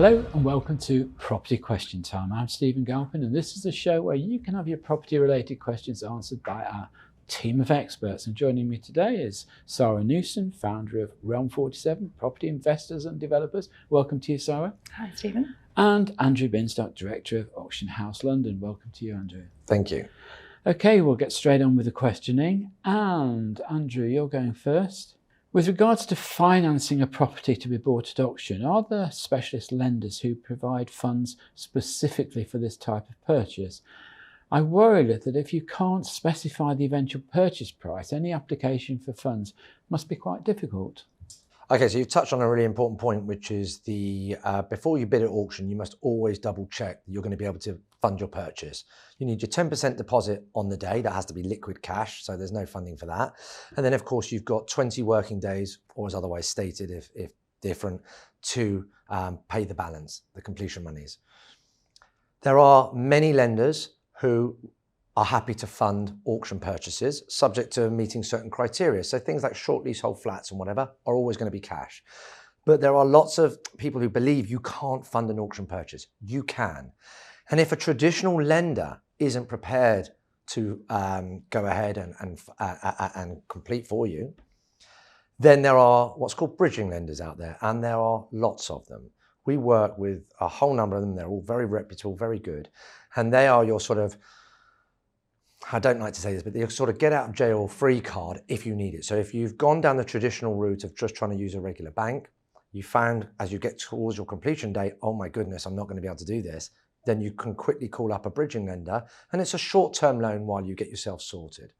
Hello and welcome to Property Question Time. I'm Stephen Galpin, and this is a show where you can have your property related questions answered by our team of experts. And joining me today is Sara Newson, founder of Realm 47, Property Investors and Developers. Welcome to you, Sara. Hi, Stephen. And Andrew Binstock, Director of Auction House London. Welcome to you, Andrew. Thank you. Okay, we'll get straight on with the questioning. And Andrew, you're going first. With regards to financing a property to be bought at auction, are there specialist lenders who provide funds specifically for this type of purchase? I worry that if you can't specify the eventual purchase price, any application for funds must be quite difficult. Okay, so you've touched on a really important point, which is the before you bid at auction, you must always double check that you're going to be able to fund your purchase. You need your 10% deposit on the day. That has to be liquid cash, so there's no funding for that. And then, of course, you've got 20 working days, or as otherwise stated, if different, to pay the balance, the completion monies. There are many lenders who are happy to fund auction purchases, subject to meeting certain criteria. So things like short leasehold flats and whatever are always going to be cash. But there are lots of people who believe you can't fund an auction purchase. You can. And if a traditional lender isn't prepared to go ahead and complete for you, then there are what's called bridging lenders out there, and there are lots of them. We work with a whole number of them. They're all very reputable, very good. And they are your sort of, I don't like to say this, but they sort of get out of jail free card if you need it. So if you've gone down the traditional route of just trying to use a regular bank, you found as you get towards your completion date, oh my goodness, I'm not going to be able to do this, then you can quickly call up a bridging lender, and it's a short-term loan while you get yourself sorted.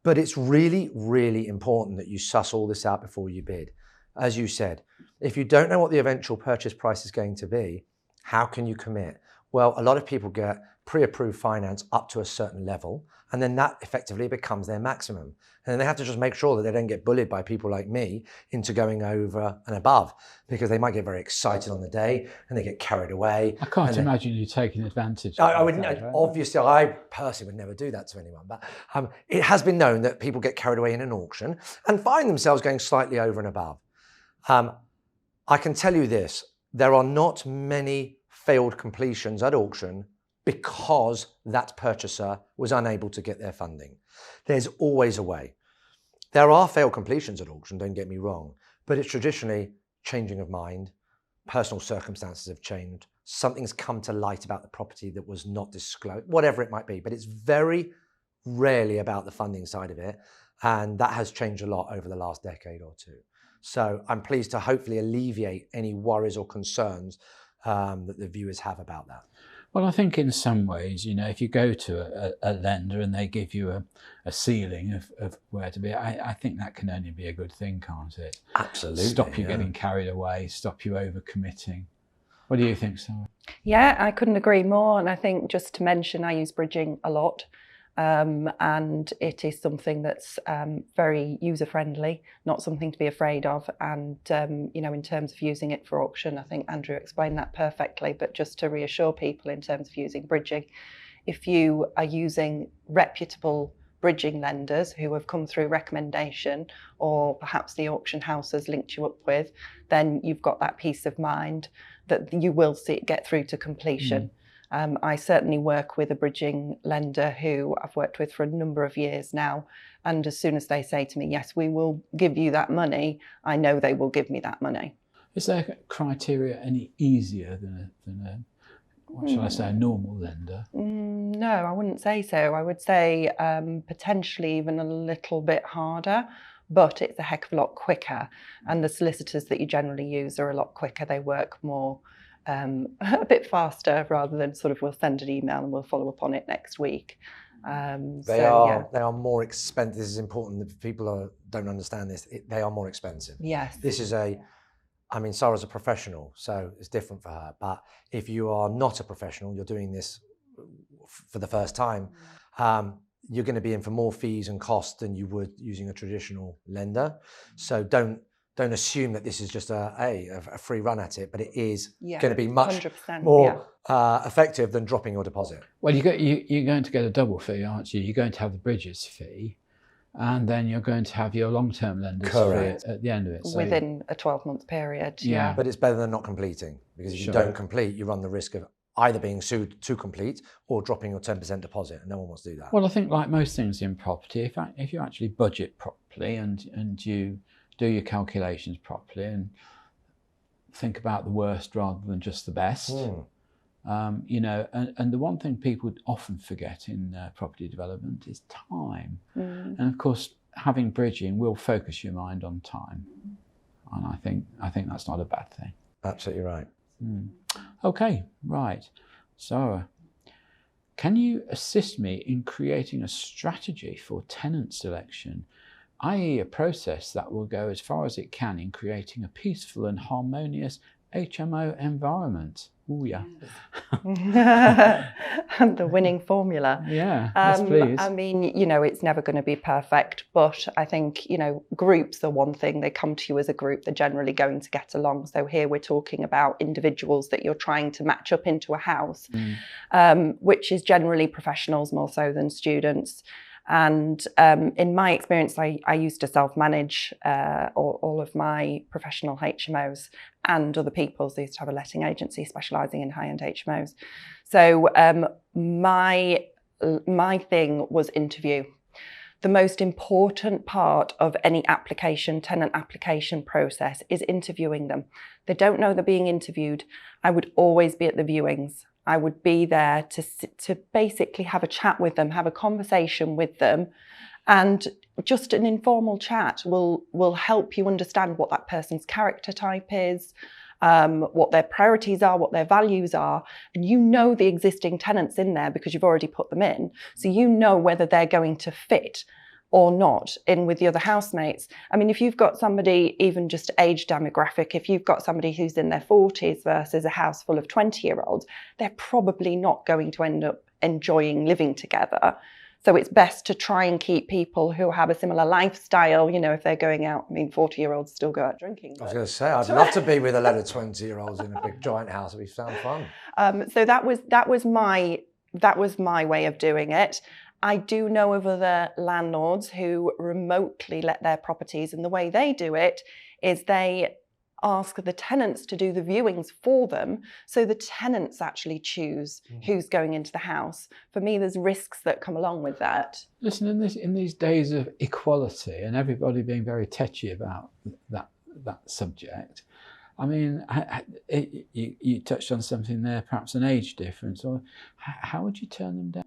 But it's really, really important that you suss all this out before you bid. As you said, if you don't know what the eventual purchase price is going to be, how can you commit? Well, a lot of people get pre-approved finance up to a certain level, and then that effectively becomes their maximum. And then they have to just make sure that they don't get bullied by people like me into going over and above, because they might get very excited on the day and they get carried away. I can't imagine you taking advantage of I would, that, right? obviously, I personally would never do that to anyone, but it has been known that people get carried away in an auction and find themselves going slightly over and above. I can tell you this, there are not many failed completions at auction because that purchaser was unable to get their funding. There's always a way. There are failed completions at auction, don't get me wrong, but it's traditionally changing of mind, personal circumstances have changed, something's come to light about the property that was not disclosed, whatever it might be, but it's very rarely about the funding side of it, and that has changed a lot over the last decade or two. So I'm pleased to hopefully alleviate any worries or concerns that the viewers have about that. Well, I think in some ways, you know, if you go to a lender and they give you a ceiling of where to be, I think that can only be a good thing, can't it? Absolutely. Stop you getting carried away, stop you overcommitting. What do you think, Sara? Yeah, I couldn't agree more. And I think just to mention, I use bridging a lot. And it is something that's very user-friendly, not something to be afraid of. And, you know, in terms of using it for auction, I think Andrew explained that perfectly. But just to reassure people in terms of using bridging, if you are using reputable bridging lenders who have come through recommendation, or perhaps the auction house has linked you up with, then you've got that peace of mind that you will see it get through to completion. I certainly work with a bridging lender who I've worked with for a number of years now. And as soon as they say to me, yes, we will give you that money, I know they will give me that money. Is their criteria any easier than a what shall I say, a normal lender? No, I wouldn't say so. I would say potentially even a little bit harder, but it's a heck of a lot quicker. And the solicitors that you generally use are a lot quicker. They work more a bit faster rather than sort of we'll send an email and we'll follow up on it next week. They are more expensive. This is important that people don't understand this. They are more expensive. Yes. This is I mean, Sara's a professional, so it's different for her. But if you are not a professional, you're doing this for the first time, you're going to be in for more fees and costs than you would using a traditional lender. So don't assume that this is just a free run at it, but it is going to be much more effective than dropping your deposit. Well, you're going to get a double fee, aren't you? You're going to have the bridges fee, and then you're going to have your long-term lenders fee at the end of it. So within a 12-month period. Yeah. But it's better than not completing. because if Sure. you don't complete, you run the risk of either being sued to complete or dropping your 10% deposit, and no one wants to do that. Well, I think like most things in property, if you actually budget properly and you do your calculations properly and think about the worst rather than just the best, you know, and the one thing people often forget in property development is time. And of course, having bridging will focus your mind on time, and I think that's not a bad thing. Absolutely right. Okay, right. Sarah, can you assist me in creating a strategy for tenant selection, i.e. a process that will go as far as it can in creating a peaceful and harmonious HMO environment? Oh yeah. The winning formula. Yeah, yes please. I mean, you know, it's never going to be perfect, but I think, you know, groups are one thing. They come to you as a group, they're generally going to get along. So here we're talking about individuals that you're trying to match up into a house, which is generally professionals more so than students. And in my experience, I used to self-manage all of my professional HMOs and other people's. I used to have a letting agency specialising in high-end HMOs. So my thing was interview. The most important part of any tenant application process is interviewing them. They don't know they're being interviewed. I would always be at the viewings. I would be there to basically have a chat with them, have a conversation with them, and just an informal chat will help you understand what that person's character type is, what their priorities are, what their values are, and you know the existing tenants in there because you've already put them in, so you know whether they're going to fit or not in with the other housemates. I mean, if you've got somebody, even just age demographic, if you've got somebody who's in their 40s versus a house full of 20-year-olds, they're probably not going to end up enjoying living together. So it's best to try and keep people who have a similar lifestyle, you know, if they're going out. I mean, 40-year-olds still go out drinking. I was going to say, I'd love to be with a load of 20-year-olds in a big giant house. It'd sound fun. So that was my way of doing it. I do know of other landlords who remotely let their properties, and the way they do it is they ask the tenants to do the viewings for them, so the tenants actually choose who's going into the house. For me, there's risks that come along with that. Listen, in these days of equality and everybody being very touchy about that subject, I mean, you touched on something there, perhaps an age difference, or how would you turn them down?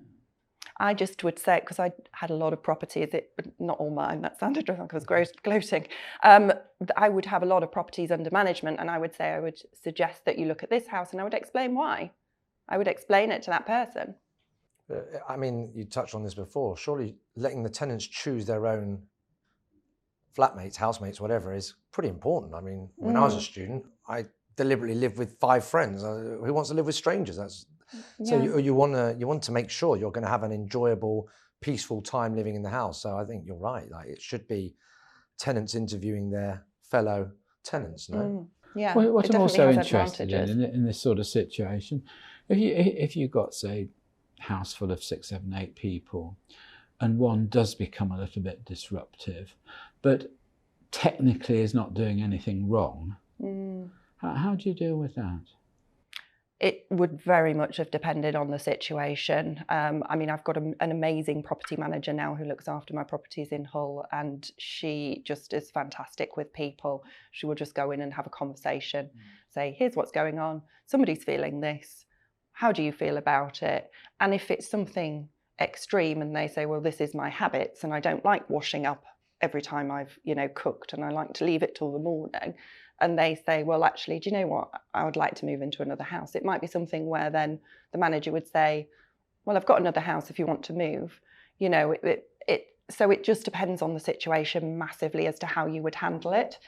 I just would say, because I had a lot of properties, not all mine, that sounded like I was gloating. I would have a lot of properties under management, and I would suggest that you look at this house, and I would explain why. I would explain it to that person. I mean, you touched on this before. Surely letting the tenants choose their own flatmates, housemates, whatever, is pretty important. I mean, when I was a student, I deliberately lived with 5 friends. Who wants to live with strangers? So you want to make sure you're going to have an enjoyable, peaceful time living in the house. So I think you're right. Like, it should be tenants interviewing their fellow tenants. No. Yeah. Well, what I'm also interested in this sort of situation, if you've got, say, a house full of 6, 7, 8 people, and one does become a little bit disruptive, but technically is not doing anything wrong, how do you deal with that? It would very much have depended on the situation. I mean, I've got an amazing property manager now who looks after my properties in Hull, and she just is fantastic with people. She will just go in and have a conversation, say, here's what's going on. Somebody's feeling this. How do you feel about it? And if it's something extreme and they say, well, this is my habits and I don't like washing up every time I've, cooked, and I like to leave it till the morning, and they say, well, actually, do you know what? I would like to move into another house. It might be something where then the manager would say, well, I've got another house if you want to move. So it just depends on the situation massively as to how you would handle it.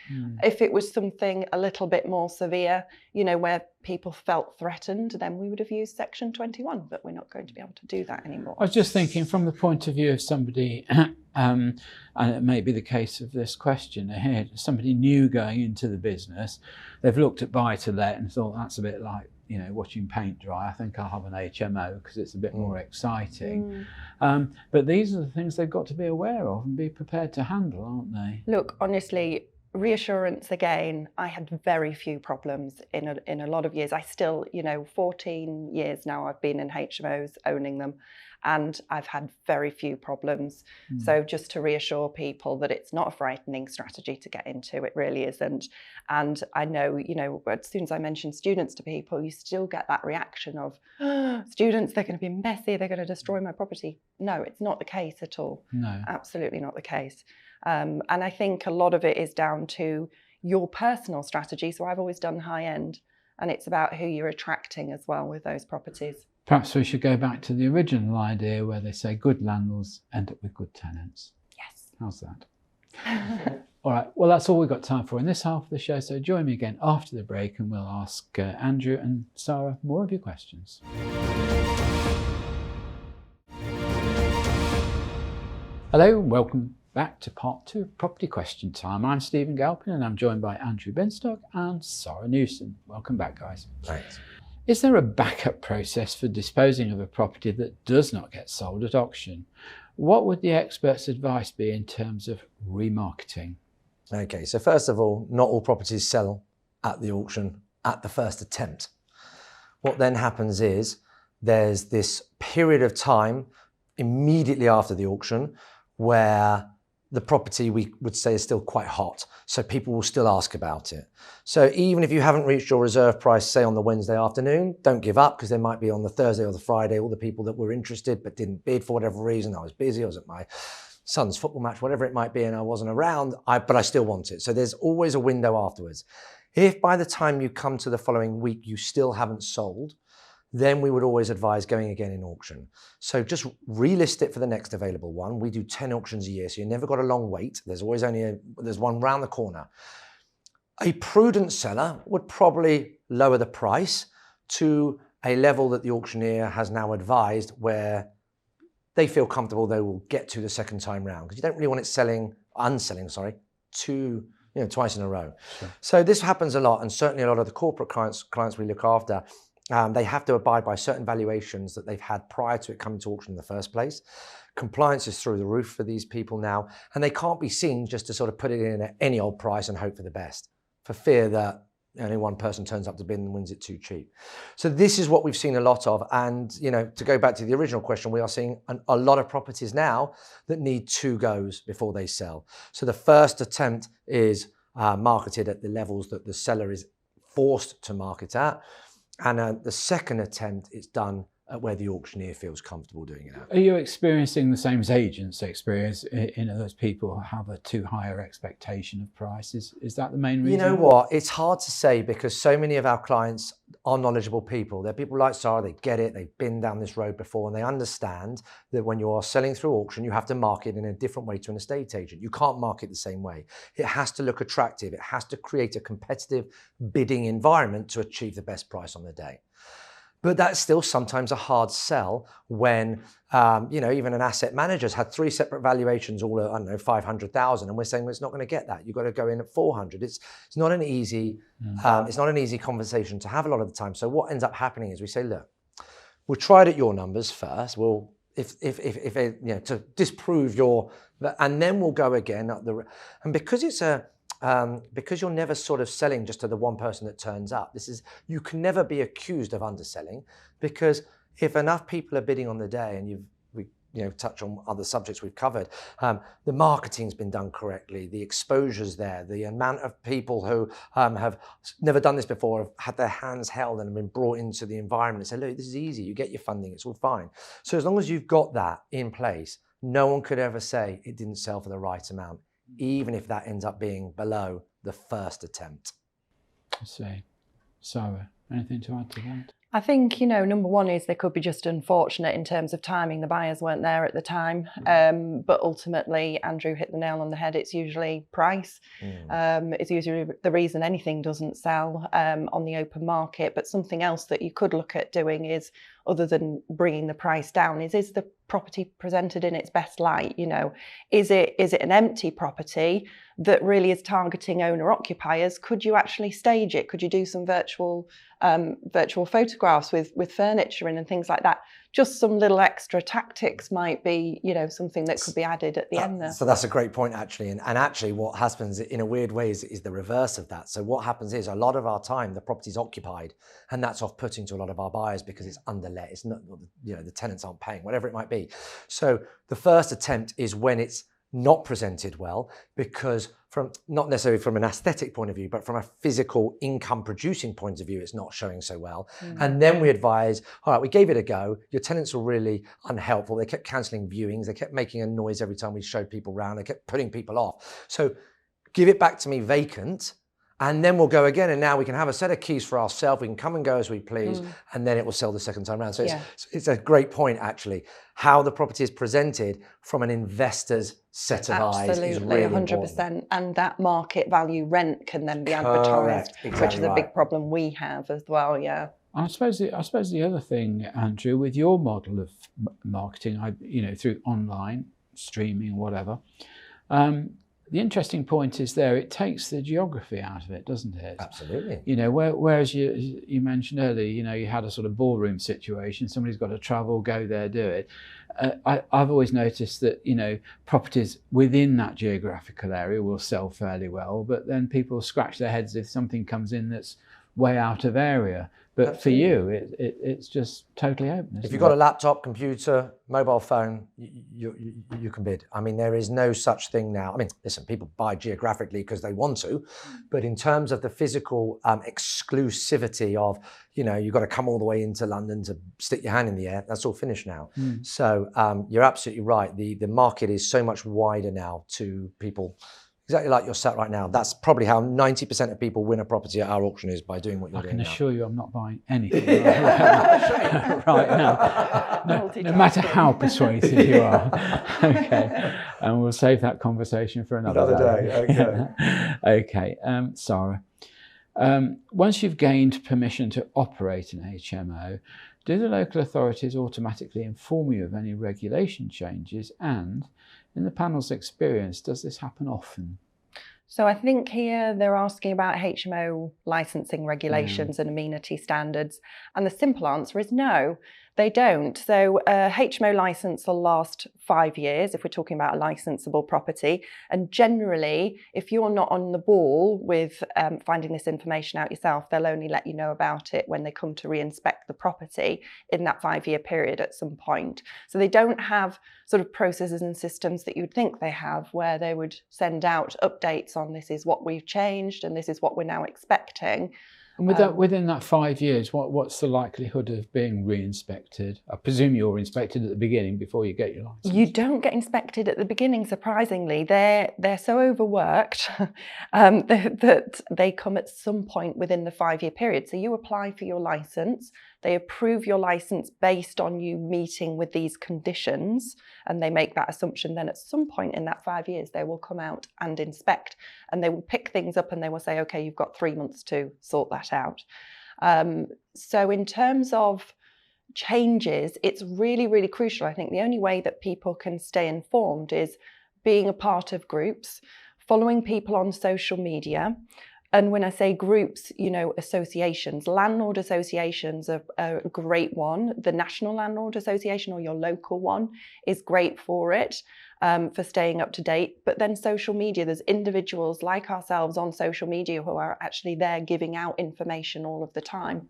If it was something a little bit more severe, where people felt threatened, then we would have used Section 21, but we're not going to be able to do that anymore. I was just thinking from the point of view of somebody, and it may be the case of this question ahead, somebody new going into the business, they've looked at buy-to-let and thought that's a bit like, watching paint dry. I think I'll have an HMO because it's a bit more exciting. But these are the things they've got to be aware of and be prepared to handle, aren't they? Look, honestly, reassurance again, I had very few problems in a lot of years. I still, 14 years now I've been in HMOs owning them, and I've had very few problems. So just to reassure people that it's not a frightening strategy to get into, it really isn't. And I know, as soon as I mention students to people, you still get that reaction of, students, they're going to be messy, they're going to destroy my property. No, it's not the case at all. No. Absolutely not the case. And I think a lot of it is down to your personal strategy. So I've always done high end, and it's about who you're attracting as well with those properties. Perhaps we should go back to the original idea where they say good landlords end up with good tenants. Yes. How's that? All right, well, that's all we've got time for in this half of the show. So join me again after the break and we'll ask Andrew and Sara more of your questions. Hello, and welcome back to part 2 of Property Question Time. I'm Stephen Galpin and I'm joined by Andrew Binstock and Sara Newson. Welcome back, guys. Thanks. Is there a backup process for disposing of a property that does not get sold at auction? What would the expert's advice be in terms of remarketing? Okay, so first of all, not all properties sell at the auction at the first attempt. What then happens is there's this period of time immediately after the auction where the property, we would say, is still quite hot. So people will still ask about it. So even if you haven't reached your reserve price, say on the Wednesday afternoon, don't give up, because there might be on the Thursday or the Friday, all the people that were interested but didn't bid for whatever reason. I was busy, I was at my son's football match, whatever it might be, and I wasn't around, but I still want it. So there's always a window afterwards. If by the time you come to the following week, you still haven't sold, then we would always advise going again in auction. So just relist it for the next available one. We do 10 auctions a year, so you never got a long wait. There's always there's one round the corner. A prudent seller would probably lower the price to a level that the auctioneer has now advised where they feel comfortable they will get to the second time round, because you don't really want it unselling, twice in a row. Sure. So this happens a lot, and certainly a lot of the corporate clients we look after, they have to abide by certain valuations that they've had prior to it coming to auction in the first place. Compliance is through the roof for these people now, and they can't be seen just to sort of put it in at any old price and hope for the best, for fear that only one person turns up to bid and wins it too cheap. So this is what we've seen a lot of. And, to go back to the original question, we are seeing a lot of properties now that need 2 goes before they sell. So the first attempt is marketed at the levels that the seller is forced to market at. And the second attempt is done at where the auctioneer feels comfortable doing it at. Are you experiencing the same as agents experience, those people have a too higher expectation of prices? Is that the main reason? You know what? It's hard to say, because so many of our clients are knowledgeable people. They're people like Sara, they get it, they've been down this road before, and they understand that when you are selling through auction, you have to market in a different way to an estate agent. You can't market the same way. It has to look attractive. It has to create a competitive bidding environment to achieve the best price on the day. But that's still sometimes a hard sell when, even an asset manager's had 3 separate valuations, all at, 500,000, and we're saying, well, it's not going to get that. You've got to go in at 400. It's not an easy, it's not an easy conversation to have a lot of the time. So what ends up happening is we say, look, we'll try it at your numbers first. We'll, if to disprove and then we'll go again up and because it's because you're never sort of selling just to the one person that turns up. You can never be accused of underselling, because if enough people are bidding on the day, and we touch on other subjects we've covered, the marketing's been done correctly, the exposure's there, the amount of people who have never done this before, have had their hands held and have been brought into the environment and say, look, this is easy, you get your funding, it's all fine. So as long as you've got that in place, no one could ever say it didn't sell for the right amount, even if that ends up being below the first attempt. I see. Sara, anything to add to that? I think, number one is they could be just unfortunate in terms of timing. The buyers weren't there at the time. But ultimately, Andrew hit the nail on the head. It's usually price. It's usually the reason anything doesn't sell on the open market. But something else that you could look at doing is, other than bringing the price down, is the property presented in its best light? Is it an empty property that really is targeting owner occupiers? Could you actually stage it? Could you do some virtual photographs photographs with furniture in and things like that. Just some little extra tactics might be, something that could be added at the end there. So that's a great point, actually. And actually what happens in a weird way is the reverse of that. So what happens is a lot of our time, the property's occupied, and that's off-putting to a lot of our buyers because it's underlet. It's not, the tenants aren't paying, whatever it might be. So the first attempt is when it's not presented well, because not necessarily from an aesthetic point of view, but from a physical income producing point of view, it's not showing so well. And then we advise, all right, we gave it a go. Your tenants were really unhelpful. They kept cancelling viewings. They kept making a noise every time we showed people around. They kept putting people off. So give it back to me vacant, and then we'll go again. And now we can have a set of keys for ourselves. We can come and go as we please, and then it will sell the second time around. So it's a great point, actually. How the property is presented from an investor's set of eyes is really 100%. Important. And that market value rent can then be advertised, which is a big problem we have as well. Yeah. I suppose the other thing, Andrew, with your model of marketing, through online streaming, whatever. The interesting point is it takes the geography out of it, doesn't it? Absolutely. Whereas you mentioned earlier, you had a sort of ballroom situation, somebody's got to travel, go there, do it. I've always noticed that, properties within that geographical area will sell fairly well, but then people scratch their heads if something comes in that's way out of area. But Absolutely. For you, it's just totally open. If you've got a laptop, computer, mobile phone, you can bid. I mean, there is no such thing now. I mean, listen, people buy geographically because they want to, but in terms of the physical exclusivity of, you've got to come all the way into London to stick your hand in the air, that's all finished now. So you're absolutely right. The market is so much wider now to people. Exactly like you're sat right now. That's probably how 90% of people win a property at our auction is by doing what you're doing now. I can assure you I'm not buying anything right now. No matter how persuasive you are. Okay. And we'll save that conversation for another day. Okay. Okay. Sarah, once you've gained permission to operate an HMO, do the local authorities automatically inform you of any regulation changes? And in the panel's experience, does this happen often? So I think here they're asking about HMO licensing regulations and amenity standards. And the simple answer is no, they don't. So a HMO licence will last 5 years if we're talking about a licensable property. And generally, if you're not on the ball with finding this information out yourself, they'll only let you know about it when they come to re-inspect the property in that 5-year period at some point. So they don't have sort of processes and systems that you'd think they have, where they would send out updates on this is what we've changed and this is what we're now expecting. And within that 5 years, what's the likelihood of being re-inspected? I presume you're inspected at the beginning before you get your licence. You don't get inspected at the beginning, surprisingly. They're so overworked that they come at some point within the 5-year period. So you apply for your licence, they approve your licence based on you meeting with these conditions, and they make that assumption. Then at some point in that 5 years, they will come out and inspect, and they will pick things up and they will say, okay, you've got 3 months to sort that out. So in terms of changes, it's really, really crucial. I think the only way that people can stay informed is being a part of groups, following people on social media. And when I say groups, associations, landlord associations are a great one. The National Landlord Association or your local one is great for it, for staying up to date. But then social media, there's individuals like ourselves on social media who are actually there giving out information all of the time.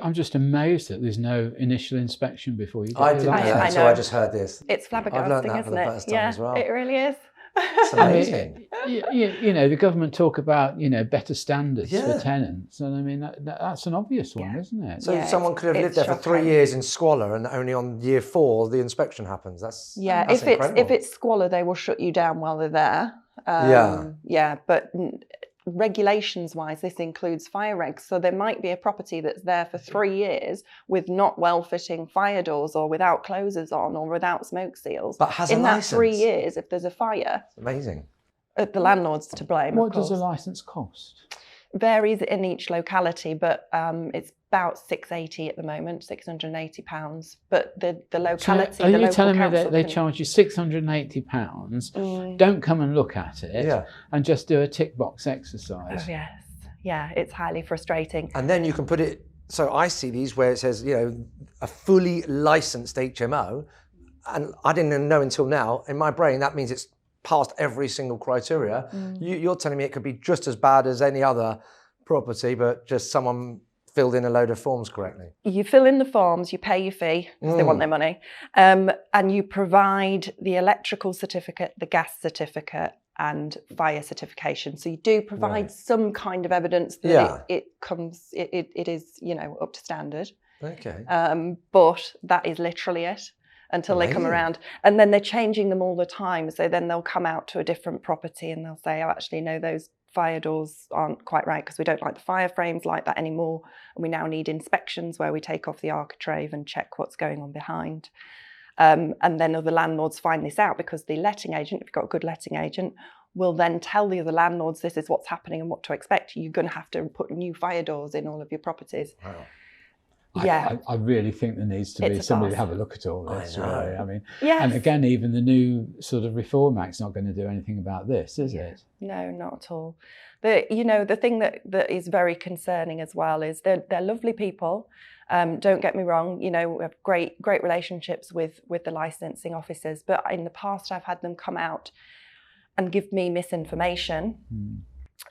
I'm just amazed that there's no initial inspection before you get I didn't know that until I just heard this. It's flabbergasting, I've learned that isn't for the it? first time as well. It really is. It's amazing. The government talk about better standards for tenants, and I mean that's an obvious one, isn't it? So someone could have lived there for 3 years in squalor, and only on year 4 the inspection happens. That's incredible. If it's squalor, they will shut you down while they're there. But regulations-wise, this includes fire regs. So there might be a property that's there for 3 years with not well-fitting fire doors, or without closers on, or without smoke seals. But has in a that license. 3 years, if there's a fire, It's amazing. The landlord's to blame. What does a licence cost? Varies in each locality, but it's about £680 at the moment, £680. But the locality, so are you telling me that they charge you £680? Don't come and look at it, and just do a tick box exercise. Oh yes, yeah, it's highly frustrating. And then you can put it So I see these where it says, a fully licensed HMO, and I didn't even know until now. In my brain, that means it's passed every single criteria. You're telling me it could be just as bad as any other property, but just someone filled in a load of forms correctly. You fill in the forms, you pay your fee because they want their money, and you provide the electrical certificate, the gas certificate, and fire certification. So you do provide some kind of evidence that it is, up to standard. Okay. But that is literally it until they come around. And then they're changing them all the time. So then they'll come out to a different property and they'll say, oh, actually, no, those fire doors aren't quite right because we don't like the fire frames like that anymore. And we now need inspections where we take off the architrave and check what's going on behind. And then other landlords find this out because the letting agent, if you've got a good letting agent, will then tell the other landlords this is what's happening and what to expect. You're going to have to put new fire doors in all of your properties. Wow. Yeah, I really think there needs to be somebody to have a look at all this. Really. I mean, yes. And again, even the new sort of Reform Act's not going to do anything about this, is it? No, not at all. The thing that is very concerning as well is they're lovely people. Don't get me wrong. We have great relationships with the licensing officers, but in the past I've had them come out and give me misinformation.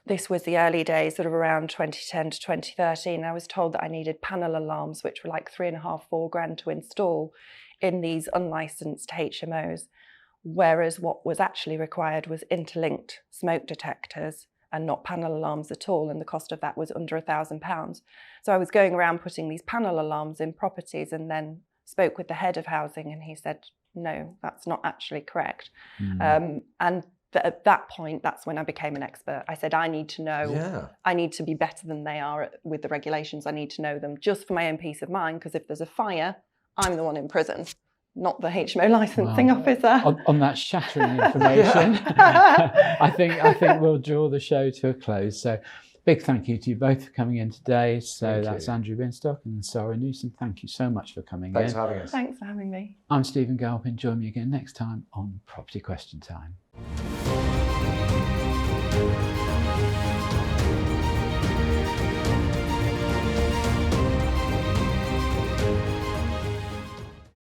This was the early days, sort of around 2010 to 2013. I was told that I needed panel alarms, which were like $3.5–4 grand to install in these unlicensed HMOs, whereas what was actually required was interlinked smoke detectors and not panel alarms at all, and the cost of that was under £1,000. So I was going around putting these panel alarms in properties and then spoke with the head of housing and he said, no, that's not actually correct. And at that point, that's when I became an expert. I said, I need to know, I need to be better than they are with the regulations. I need to know them just for my own peace of mind, because if there's a fire, I'm the one in prison, not the HMO licensing officer. On that shattering information, I think we'll draw the show to a close. So big thank you to you both for coming in today. So that's Andrew Binstock and Sara Newson. Thank you so much for coming in. Thanks for having us. Thanks for having me. I'm Stephen Galpin. Join me again next time on Property Question Time.